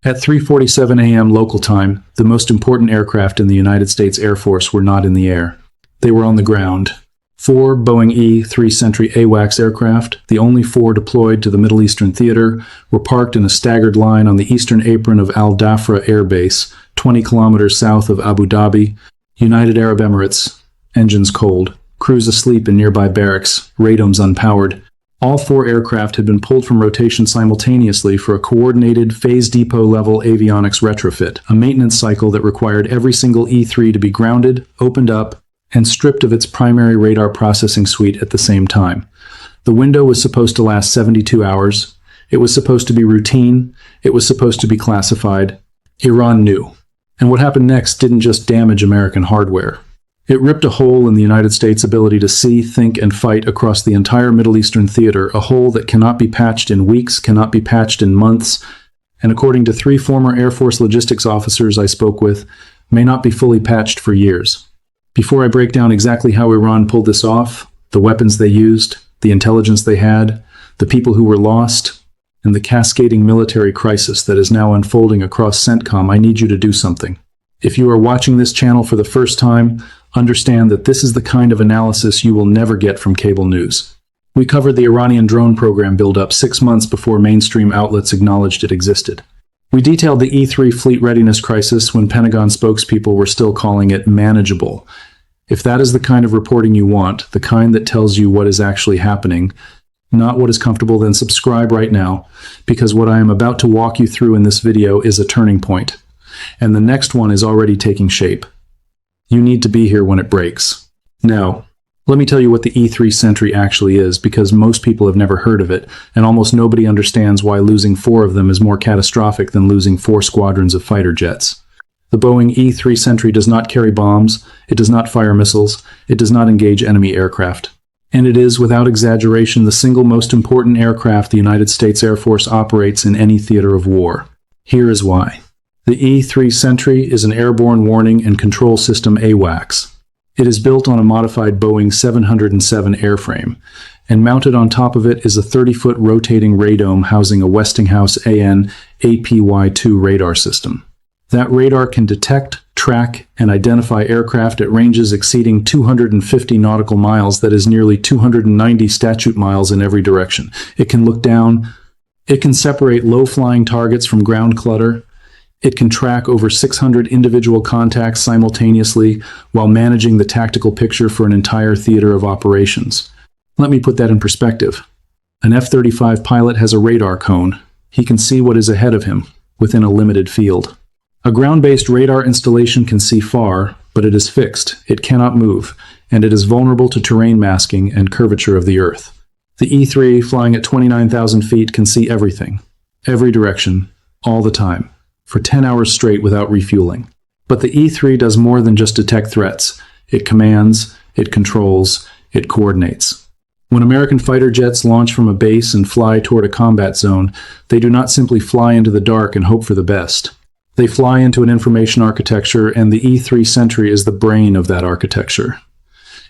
At 3:47 a.m. local time, the most important aircraft in the United States Air Force were not in the air. They were on the ground. 4 Boeing E-3 Sentry AWACS aircraft, the only 4 deployed to the Middle Eastern theater, were parked in a staggered line on the eastern apron of Dhafra Air Base, 20 kilometers south of Abu Dhabi, United Arab Emirates. Engines cold, crews asleep in nearby barracks, radomes unpowered. All 4 aircraft had been pulled from rotation simultaneously for a coordinated phase depot-level avionics retrofit, a maintenance cycle that required every single E-3 to be grounded, opened up, and stripped of its primary radar processing suite at the same time. The window was supposed to last 72 hours. It was supposed to be routine. It was supposed to be classified. Iran knew. And what happened next didn't just damage American hardware. It ripped a hole in the United States' ability to see, think, and fight across the entire Middle Eastern theater, a hole that cannot be patched in weeks, cannot be patched in months, and according to 3 former Air Force logistics officers I spoke with, may not be fully patched for years. Before I break down exactly how Iran pulled this off, the weapons they used, the intelligence they had, the people who were lost, and the cascading military crisis that is now unfolding across CENTCOM, I need you to do something. If you are watching this channel for the first time, understand that this is the kind of analysis you will never get from cable news. We covered the Iranian drone program build-up 6 months before mainstream outlets acknowledged it existed. We detailed the E-3 fleet readiness crisis when Pentagon spokespeople were still calling it manageable. If that is the kind of reporting you want, the kind that tells you what is actually happening, not what is comfortable, then subscribe right now, because what I am about to walk you through in this video is a turning point, and the next one is already taking shape. You need to be here when it breaks. Now, let me tell you what the E-3 Sentry actually is, because most people have never heard of it, and almost nobody understands why losing 4 of them is more catastrophic than losing 4 squadrons of fighter jets. The Boeing E-3 Sentry does not carry bombs, it does not fire missiles, it does not engage enemy aircraft. And it is, without exaggeration, the single most important aircraft the United States Air Force operates in any theater of war. Here is why. The E-3 Sentry is an airborne warning and control system AWACS. It is built on a modified Boeing 707 airframe, and mounted on top of it is a 30-foot rotating radome housing a Westinghouse AN/APY-2 radar system. That radar can detect, track, and identify aircraft at ranges exceeding 250 nautical miles, that is nearly 290 statute miles in every direction. It can look down. It can separate low-flying targets from ground clutter. It can track over 600 individual contacts simultaneously while managing the tactical picture for an entire theater of operations. Let me put that in perspective. An F-35 pilot has a radar cone. He can see what is ahead of him, within a limited field. A ground-based radar installation can see far, but it is fixed, it cannot move, and it is vulnerable to terrain masking and curvature of the Earth. The E-3, flying at 29,000 feet, can see everything, every direction, all the time, for 10 hours straight without refueling. But the E-3 does more than just detect threats. It commands, it controls, it coordinates. When American fighter jets launch from a base and fly toward a combat zone, they do not simply fly into the dark and hope for the best. They fly into an information architecture, and the E-3 Sentry is the brain of that architecture.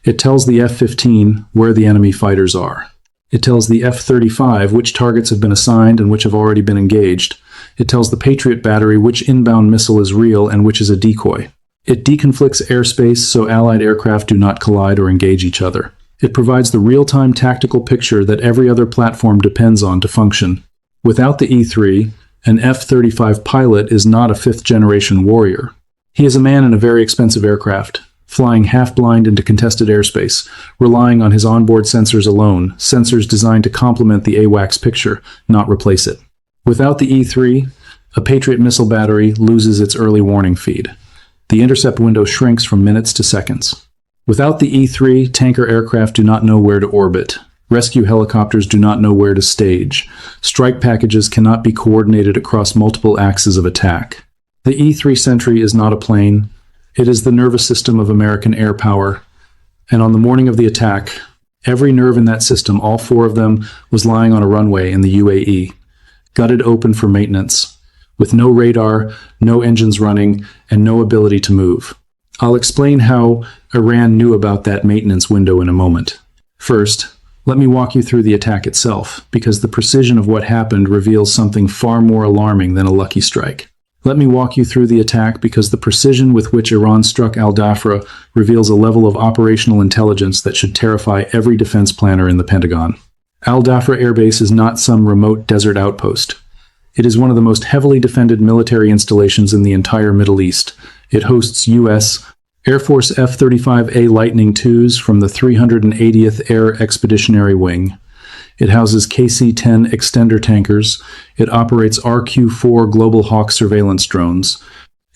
It tells the F-15 where the enemy fighters are. It tells the F-35 which targets have been assigned and which have already been engaged. It tells the Patriot battery which inbound missile is real and which is a decoy. It deconflicts airspace so Allied aircraft do not collide or engage each other. It provides the real-time tactical picture that every other platform depends on to function. Without the E-3, an F-35 pilot is not a fifth-generation warrior. He is a man in a very expensive aircraft, flying half-blind into contested airspace, relying on his onboard sensors alone, sensors designed to complement the AWACS picture, not replace it. Without the E-3, a Patriot missile battery loses its early warning feed. The intercept window shrinks from minutes to seconds. Without the E-3, tanker aircraft do not know where to orbit. Rescue helicopters do not know where to stage. Strike packages cannot be coordinated across multiple axes of attack. The E-3 Sentry is not a plane. It is the nervous system of American air power. And on the morning of the attack, every nerve in that system, all 4 of them, was lying on a runway in the UAE, gutted open for maintenance, with no radar, no engines running, and no ability to move. I'll explain how Iran knew about that maintenance window in a moment. First, Let me walk you through the attack itself, because the precision of what happened reveals something far more alarming than a lucky strike. Let me walk you through the attack because the precision with which Iran struck Al Dhafra reveals a level of operational intelligence that should terrify every defense planner in the Pentagon. Al Dhafra Air Base is not some remote desert outpost. It is one of the most heavily defended military installations in the entire Middle East. It hosts U.S. Air Force F-35A Lightning IIs from the 380th Air Expeditionary Wing. It houses KC-10 extender tankers. It operates RQ-4 Global Hawk surveillance drones.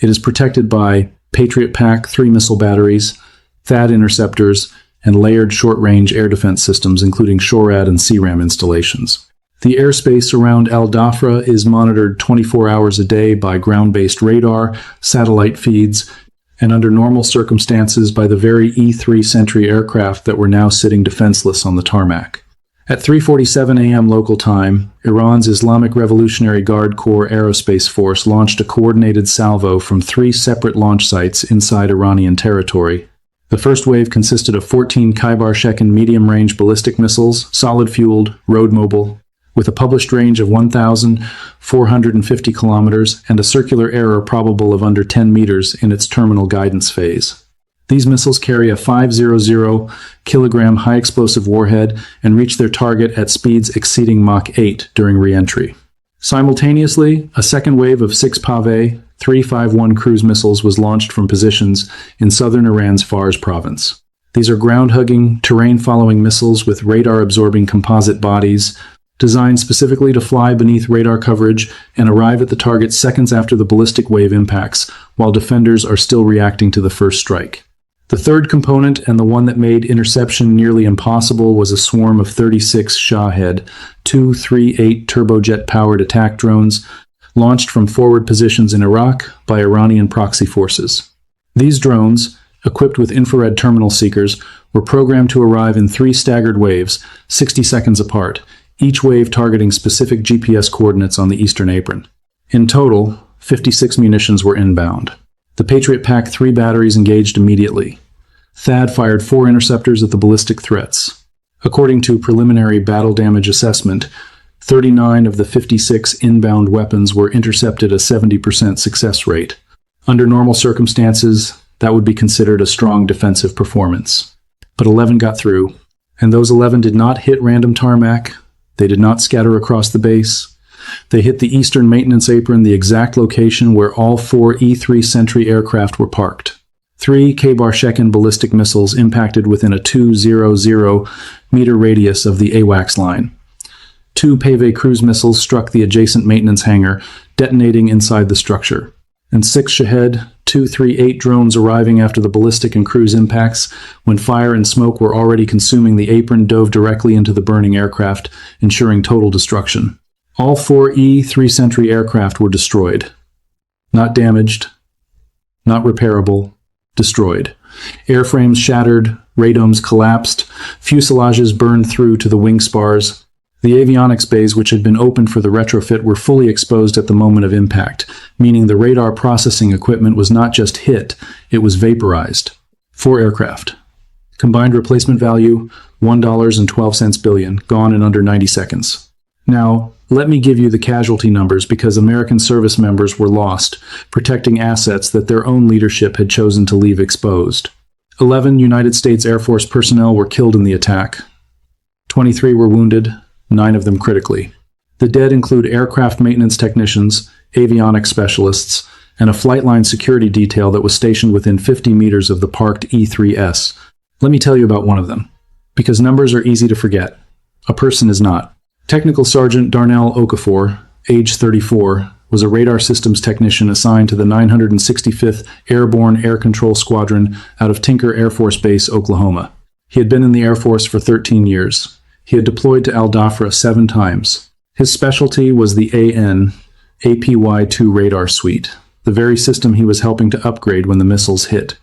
It is protected by Patriot PAC-3 missile batteries, THAAD interceptors, and layered short-range air defense systems, including SHORAD and CRAM installations. The airspace around Al Dhafra is monitored 24 hours a day by ground-based radar, satellite feeds, and under normal circumstances by the very E-3 Sentry aircraft that were now sitting defenseless on the tarmac. At 3:47 a.m. local time, Iran's Islamic Revolutionary Guard Corps Aerospace Force launched a coordinated salvo from 3 separate launch sites inside Iranian territory. The first wave consisted of 14 Khyber-Shekin medium-range ballistic missiles, solid-fueled, road-mobile, with a published range of 1,450 kilometers and a circular error probable of under 10 meters in its terminal guidance phase. These missiles carry a 500-kilogram high-explosive warhead and reach their target at speeds exceeding Mach 8 during re-entry. Simultaneously, a second wave of 6 Pave 351 cruise missiles was launched from positions in southern Iran's Fars province. These are ground-hugging, terrain-following missiles with radar-absorbing composite bodies designed specifically to fly beneath radar coverage and arrive at the target seconds after the ballistic wave impacts, while defenders are still reacting to the first strike. The third component, and the one that made interception nearly impossible, was a swarm of 36 Shahed 238 turbojet-powered attack drones launched from forward positions in Iraq by Iranian proxy forces. These drones, equipped with infrared terminal seekers, were programmed to arrive in 3 staggered waves, 60 seconds apart, each wave targeting specific GPS coordinates on the eastern apron. In total, 56 munitions were inbound. The Patriot PAC-3 batteries engaged immediately. THAAD fired 4 interceptors at the ballistic threats. According to preliminary battle damage assessment, 39 of the 56 inbound weapons were intercepted at a 70% success rate. Under normal circumstances, that would be considered a strong defensive performance. But 11 got through, and those 11 did not hit random tarmac. They did not scatter across the base. They hit the eastern maintenance apron, the exact location where all 4 E-3 Sentry aircraft were parked. 3 Khyber-Shekin ballistic missiles impacted within a 200-meter radius of the AWACS line. 2 Pave cruise missiles struck the adjacent maintenance hangar, detonating inside the structure. And 6 Shahed 238 drones arriving after the ballistic and cruise impacts, when fire and smoke were already consuming the apron, dove directly into the burning aircraft, ensuring total destruction. All 4 E-3 Sentry aircraft were destroyed. Not damaged, not repairable, destroyed. Airframes shattered, radomes collapsed, fuselages burned through to the wing spars. The avionics bays, which had been opened for the retrofit, were fully exposed at the moment of impact, meaning the radar processing equipment was not just hit, it was vaporized. 4 aircraft. Combined replacement value, $1.12 billion, gone in under 90 seconds. Now, let me give you the casualty numbers because American service members were lost, protecting assets that their own leadership had chosen to leave exposed. 11 United States Air Force personnel were killed in the attack. 23 were wounded, 9 of them critically. The dead include aircraft maintenance technicians, avionics specialists, and a flight line security detail that was stationed within 50 meters of the parked E-3S. Let me tell you about one of them, because numbers are easy to forget. A person is not. Technical Sergeant Darnell Okafor, age 34, was a radar systems technician assigned to the 965th Airborne Air Control Squadron out of Tinker Air Force Base, Oklahoma. He had been in the Air Force for 13 years. He had deployed to Al Dhafra 7 times. His specialty was the APY-2 radar suite, the very system he was helping to upgrade when the missiles hit.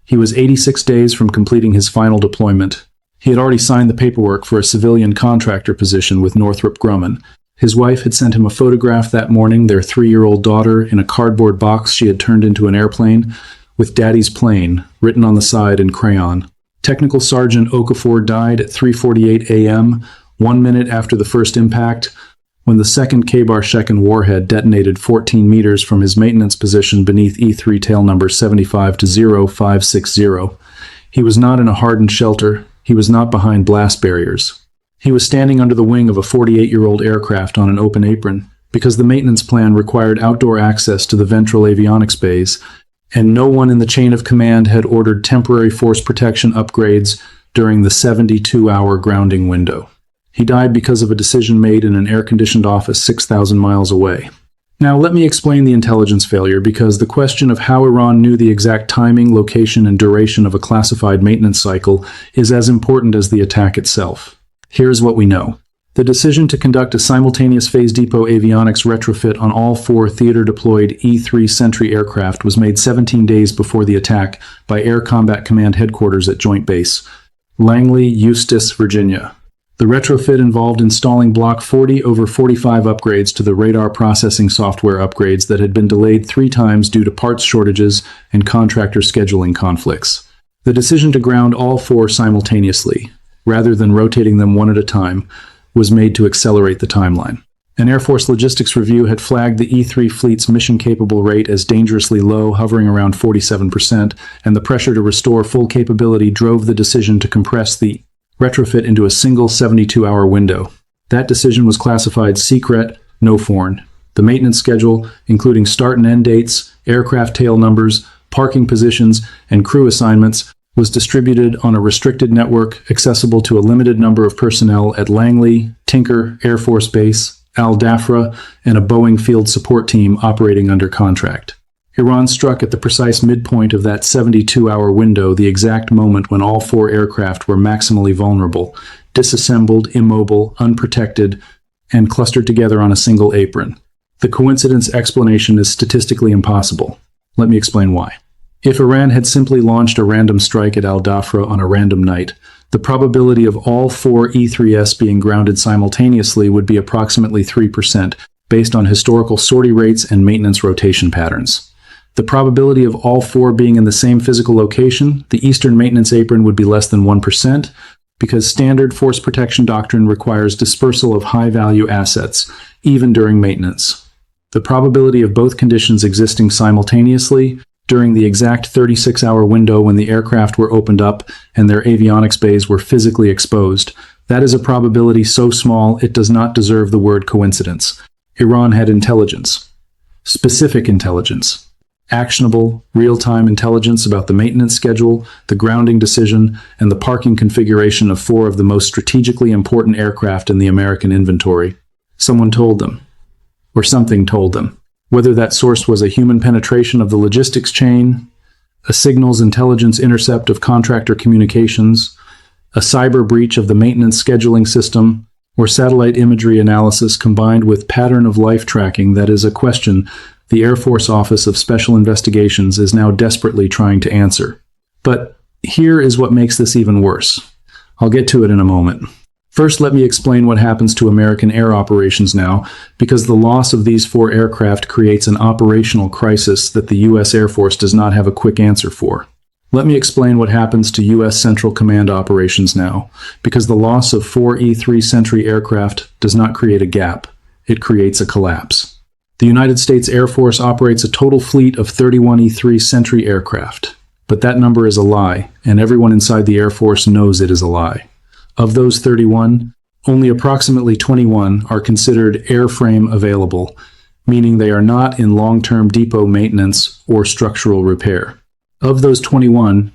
He was 86 days from completing his final deployment. He had already signed the paperwork for a civilian contractor position with Northrop Grumman. His wife had sent him a photograph that morning, their 3-year-old daughter in a cardboard box she had turned into an airplane, with Daddy's plane written on the side in crayon. Technical Sergeant Okafor died at 3:48 a.m., 1 minute after the first impact, when the second K-bar Shekin warhead detonated 14 meters from his maintenance position beneath E-3 tail number 75-0560. He was not in a hardened shelter. He was not behind blast barriers. He was standing under the wing of a 48-year-old aircraft on an open apron, because the maintenance plan required outdoor access to the ventral avionics bays, and no one in the chain of command had ordered temporary force protection upgrades during the 72-hour grounding window. He died because of a decision made in an air-conditioned office 6,000 miles away. Now, let me explain the intelligence failure, because the question of how Iran knew the exact timing, location, and duration of a classified maintenance cycle is as important as the attack itself. Here's what we know. The decision to conduct a simultaneous phase depot avionics retrofit on all 4 theater-deployed E-3 Sentry aircraft was made 17 days before the attack by Air Combat Command Headquarters at Joint Base Langley, Eustis, Virginia. The retrofit involved installing Block 40 over 45 upgrades to the radar processing software upgrades that had been delayed 3 times due to parts shortages and contractor scheduling conflicts. The decision to ground all 4 simultaneously, rather than rotating them one at a time, was made to accelerate the timeline. An Air Force logistics review had flagged the E-3 fleet's mission-capable rate as dangerously low, hovering around 47%, and the pressure to restore full capability drove the decision to compress the retrofit into a single 72-hour window. That decision was classified secret, no foreign. The maintenance schedule, including start and end dates, aircraft tail numbers, parking positions, and crew assignments, was distributed on a restricted network accessible to a limited number of personnel at Langley, Tinker Air Force Base, Al Dhafra, and a Boeing field support team operating under contract. Iran struck at the precise midpoint of that 72-hour window, the exact moment when all 4 aircraft were maximally vulnerable, disassembled, immobile, unprotected, and clustered together on a single apron. The coincidence explanation is statistically impossible. Let me explain why. If Iran had simply launched a random strike at Al Dhafra on a random night, the probability of all 4 E-3s being grounded simultaneously would be approximately 3%, based on historical sortie rates and maintenance rotation patterns. The probability of all 4 being in the same physical location, the Eastern Maintenance Apron, would be less than 1%, because standard force protection doctrine requires dispersal of high-value assets, even during maintenance. The probability of both conditions existing simultaneously during the exact 36-hour window when the aircraft were opened up and their avionics bays were physically exposed, that is a probability so small it does not deserve the word coincidence. Iran had intelligence. Specific intelligence. Actionable, real-time intelligence about the maintenance schedule, the grounding decision, and the parking configuration of 4 of the most strategically important aircraft in the American inventory. Someone told them. Or something told them. Whether that source was a human penetration of the logistics chain, a signals intelligence intercept of contractor communications, a cyber breach of the maintenance scheduling system, or satellite imagery analysis combined with pattern of life tracking, that is a question the Air Force Office of Special Investigations is now desperately trying to answer. But here is what makes this even worse. I'll get to it in a moment. First, let me explain what happens to American air operations now, because the loss of these 4 aircraft creates an operational crisis that the U.S. Air Force does not have a quick answer for. Let me explain what happens to U.S. Central Command operations now, because the loss of 4 E-3 Sentry aircraft does not create a gap. It creates a collapse. The United States Air Force operates a total fleet of 31 E-3 Sentry aircraft. But that number is a lie, and everyone inside the Air Force knows it is a lie. Of those 31, only approximately 21 are considered airframe available, meaning they are not in long-term depot maintenance or structural repair. Of those 21,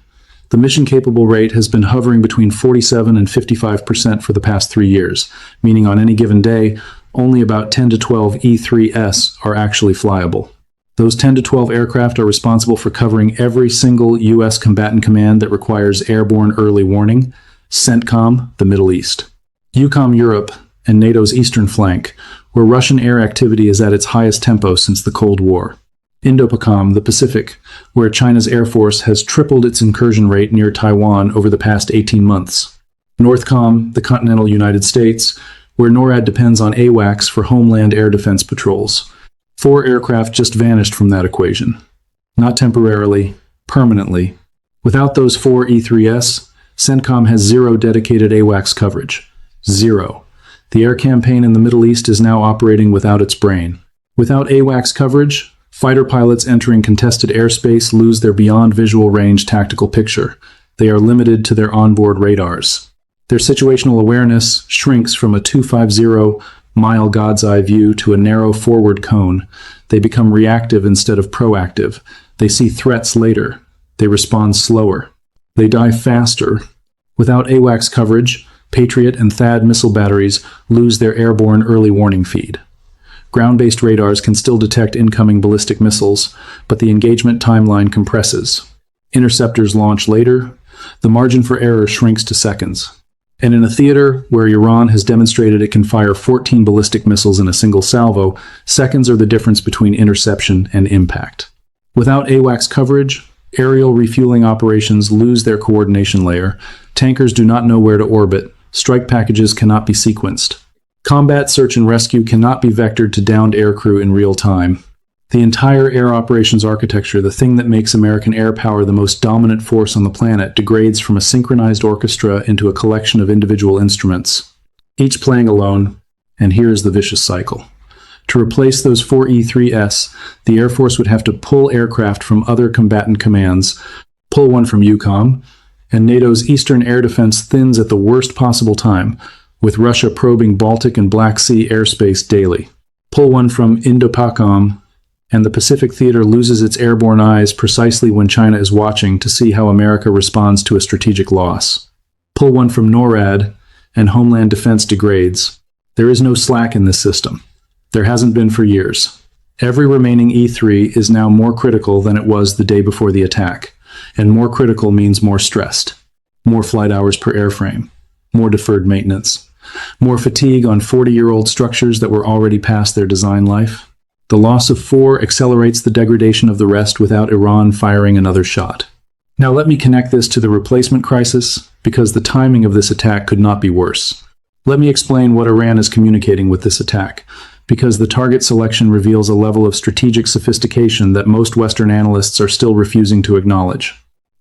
the mission-capable rate has been hovering between 47 and 55% for the past 3 years, meaning on any given day, only about 10 to 12 E-3s are actually flyable. Those 10 to 12 aircraft are responsible for covering every single U.S. combatant command that requires airborne early warning, CENTCOM, the Middle East, EUCOM Europe, and NATO's eastern flank, where Russian air activity is at its highest tempo since the Cold War, INDOPACOM, the Pacific, where China's Air Force has tripled its incursion rate near Taiwan over the past 18 months, NORTHCOM, the continental United States, where NORAD depends on AWACS for homeland air defense patrols. 4 aircraft just vanished from that equation. Not temporarily, permanently. Without those 4 E-3s, CENTCOM has zero dedicated AWACS coverage. Zero. The air campaign in the Middle East is now operating without its brain. Without AWACS coverage, fighter pilots entering contested airspace lose their beyond visual range tactical picture. They are limited to their onboard radars. Their situational awareness shrinks from a 250-mile God's eye view to a narrow forward cone. They become reactive instead of proactive. They see threats later. They respond slower. They die faster. Without AWACS coverage, Patriot and THAAD missile batteries lose their airborne early warning feed. Ground-based radars can still detect incoming ballistic missiles, but the engagement timeline compresses. Interceptors launch later. The margin for error shrinks to seconds. And in a theater where Iran has demonstrated it can fire 14 ballistic missiles in a single salvo, seconds are the difference between interception and impact. Without AWACS coverage, aerial refueling operations lose their coordination layer. Tankers do not know where to orbit. Strike packages cannot be sequenced. Combat search and rescue cannot be vectored to downed aircrew in real time. The entire air operations architecture, the thing that makes American air power the most dominant force on the planet, degrades from a synchronized orchestra into a collection of individual instruments, each playing alone, and here is the vicious cycle. To replace those 4 E-3s, the Air Force would have to pull aircraft from other combatant commands, pull one from EUCOM, and NATO's Eastern air defense thins at the worst possible time, with Russia probing Baltic and Black Sea airspace daily. Pull one from INDOPACOM, and the Pacific theater loses its airborne eyes precisely when China is watching to see how America responds to a strategic loss. Pull one from NORAD, and Homeland Defense degrades. There is no slack in this system. There hasn't been for years. Every remaining E-3 is now more critical than it was the day before the attack, and more critical means more stressed, more flight hours per airframe, more deferred maintenance, more fatigue on 40-year-old structures that were already past their design life. The loss of 4 accelerates the degradation of the rest without Iran firing another shot. Now let me connect this to the replacement crisis, because the timing of this attack could not be worse. Let me explain what Iran is communicating with this attack, because the target selection reveals a level of strategic sophistication that most Western analysts are still refusing to acknowledge.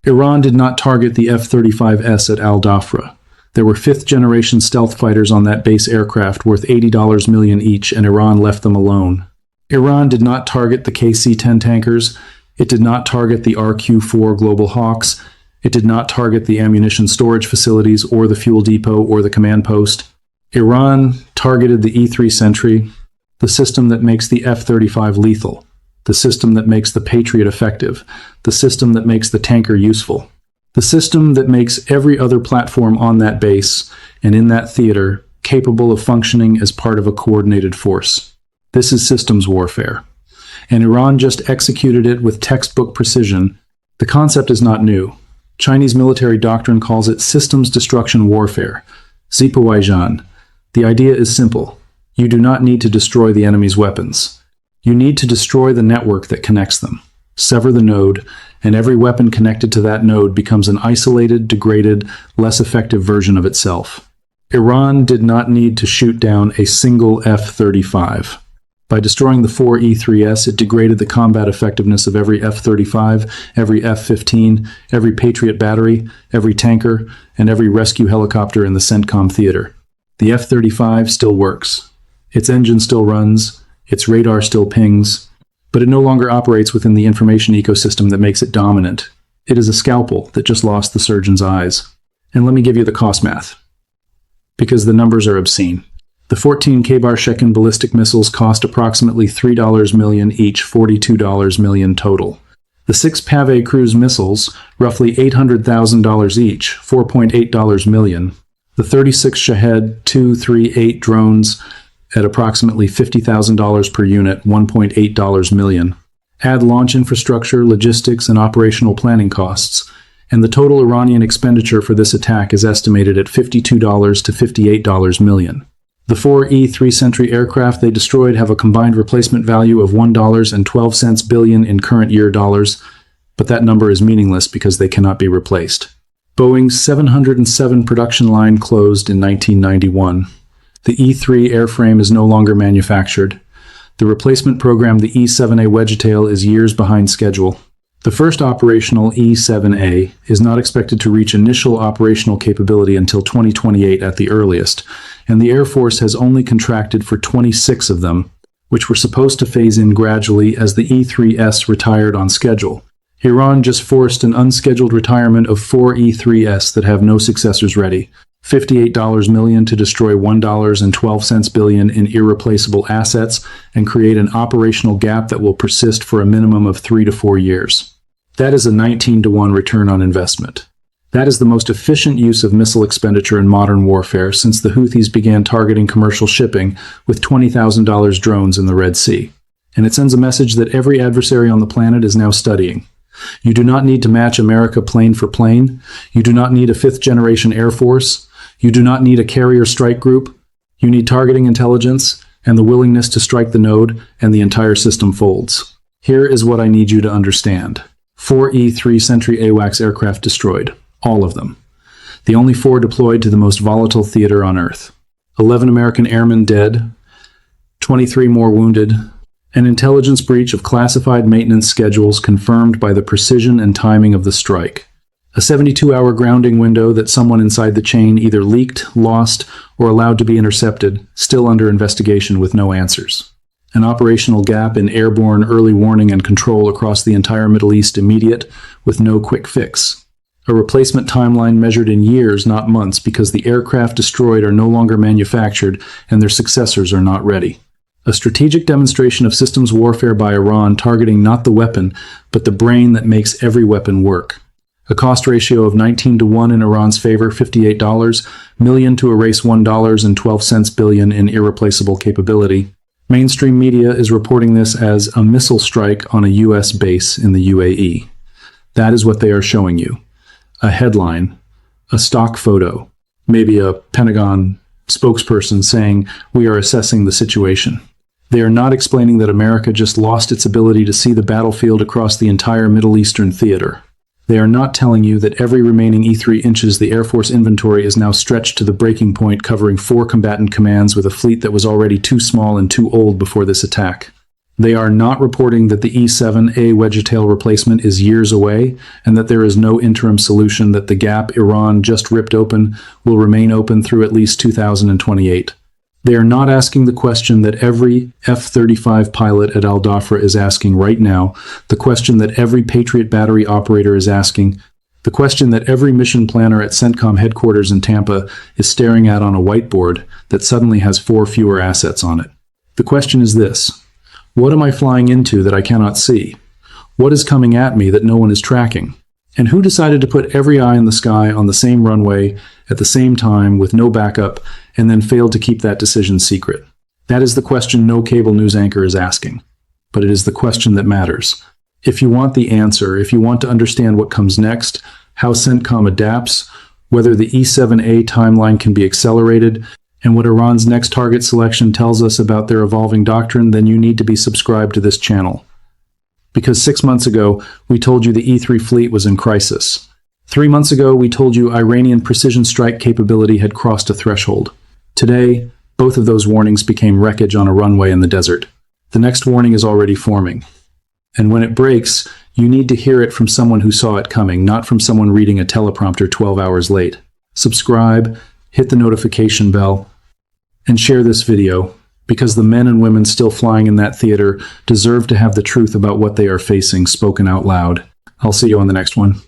Iran did not target the F-35S at Al-Dhafra. There were 5th-generation stealth fighters on that base aircraft worth $80 million each, and Iran left them alone. Iran did not target the KC-10 tankers. It did not target the RQ-4 Global Hawks. It did not target the ammunition storage facilities or the fuel depot or the command post. Iran targeted the E-3 Sentry, the system that makes the F-35 lethal, the system that makes the Patriot effective, the system that makes the tanker useful, the system that makes every other platform on that base and in that theater capable of functioning as part of a coordinated force. This is systems warfare, and Iran just executed it with textbook precision. The concept is not new. Chinese military doctrine calls it systems destruction warfare, Zipawaizhan. The idea is simple. You do not need to destroy the enemy's weapons. You need to destroy the network that connects them. Sever the node, and every weapon connected to that node becomes an isolated, degraded, less effective version of itself. Iran did not need to shoot down a single F-35. By destroying the 4 E-3s, it degraded the combat effectiveness of every F-35, every F-15, every Patriot battery, every tanker, and every rescue helicopter in the CENTCOM theater. The F-35 still works. Its engine still runs, its radar still pings, but it no longer operates within the information ecosystem that makes it dominant. It is a scalpel that just lost the surgeon's eyes. And let me give you the cost math, because the numbers are obscene. The 14 K-bar Shekin ballistic missiles cost approximately $3 million each, $42 million total. The 6 Pave cruise missiles, roughly $800,000 each, $4.8 million. The 36 Shahed 238 drones at approximately $50,000 per unit, $1.8 million. Add launch infrastructure, logistics, and operational planning costs, and the total Iranian expenditure for this attack is estimated at $52 to $58 million. The 4 E-3 Sentry aircraft they destroyed have a combined replacement value of $1.12 billion in current year dollars, but that number is meaningless because they cannot be replaced. Boeing's 707 production line closed in 1991. The E-3 airframe is no longer manufactured. The replacement program, the E-7A Wedgetail, is years behind schedule. The first operational E-7A is not expected to reach initial operational capability until 2028 at the earliest, and the Air Force has only contracted for 26 of them, which were supposed to phase in gradually as the E-3S retired on schedule. Iran just forced an unscheduled retirement of 4 E-3S that have no successors ready. $58 million to destroy $1.12 billion in irreplaceable assets and create an operational gap that will persist for a minimum of 3 to 4 years. That is a 19-to-1 return on investment. That is the most efficient use of missile expenditure in modern warfare since the Houthis began targeting commercial shipping with $20,000 drones in the Red Sea. And it sends a message that every adversary on the planet is now studying. You do not need to match America plane for plane. You do not need a fifth-generation Air Force. You do not need a carrier strike group. You need targeting intelligence and the willingness to strike the node, and the entire system folds. Here is what I need you to understand. 4 E-3 Sentry AWACS aircraft destroyed. All of them. The only 4 deployed to the most volatile theater on Earth. 11 American airmen dead. 23 more wounded. An intelligence breach of classified maintenance schedules confirmed by the precision and timing of the strike. A 72-hour grounding window that someone inside the chain either leaked, lost, or allowed to be intercepted, still under investigation with no answers. An operational gap in airborne early warning and control across the entire Middle East immediate, with no quick fix. A replacement timeline measured in years, not months, because the aircraft destroyed are no longer manufactured and their successors are not ready. A strategic demonstration of systems warfare by Iran targeting not the weapon, but the brain that makes every weapon work. A cost ratio of 19-to-1 in Iran's favor, $58 million to erase $1.12 billion in irreplaceable capability. Mainstream media is reporting this as a missile strike on a U.S. base in the UAE. That is what they are showing you. A headline, a stock photo, maybe a Pentagon spokesperson saying, "We are assessing the situation." They are not explaining that America just lost its ability to see the battlefield across the entire Middle Eastern theater. They are not telling you that every remaining E-3 inches the Air Force inventory is now stretched to the breaking point, covering 4 combatant commands with a fleet that was already too small and too old before this attack. They are not reporting that the E-7A wedge-tail replacement is years away and that there is no interim solution, that the gap Iran just ripped open will remain open through at least 2028. They are not asking the question that every F-35 pilot at Dhafra is asking right now, the question that every Patriot battery operator is asking, the question that every mission planner at CENTCOM headquarters in Tampa is staring at on a whiteboard that suddenly has 4 fewer assets on it. The question is this: what am I flying into that I cannot see? What is coming at me that no one is tracking? And who decided to put every eye in the sky on the same runway at the same time with no backup and then failed to keep that decision secret? That is the question no cable news anchor is asking. But it is the question that matters. If you want the answer, if you want to understand what comes next, how CENTCOM adapts, whether the E-7A timeline can be accelerated, and what Iran's next target selection tells us about their evolving doctrine, then you need to be subscribed to this channel. Because 6 months ago, we told you the E-3 fleet was in crisis. 3 months ago, we told you Iranian precision strike capability had crossed a threshold. Today, both of those warnings became wreckage on a runway in the desert. The next warning is already forming. And when it breaks, you need to hear it from someone who saw it coming, not from someone reading a teleprompter 12 hours late. Subscribe, hit the notification bell, and share this video, because the men and women still flying in that theater deserve to have the truth about what they are facing spoken out loud. I'll see you on the next one.